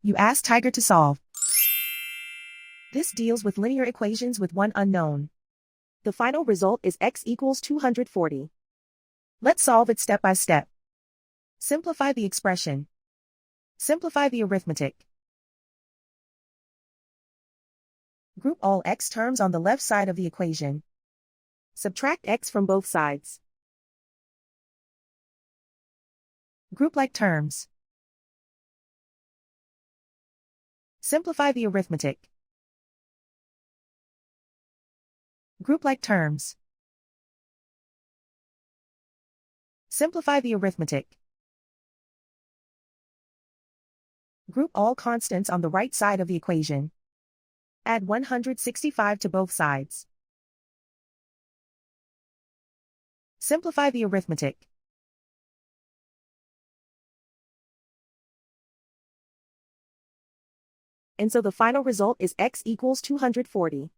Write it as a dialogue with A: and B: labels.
A: You ask Tiger to solve. This deals with linear equations with one unknown. The final result is x equals 240. Let's solve it step by step. Simplify the expression. Simplify the arithmetic. Group all x terms on the left side of the equation. Subtract x from both sides. Group like terms. Simplify the arithmetic. Group like terms. Simplify the arithmetic. Group all constants on the right side of the equation. Add 165 to both sides. Simplify the arithmetic. And so the final result is x equals 240.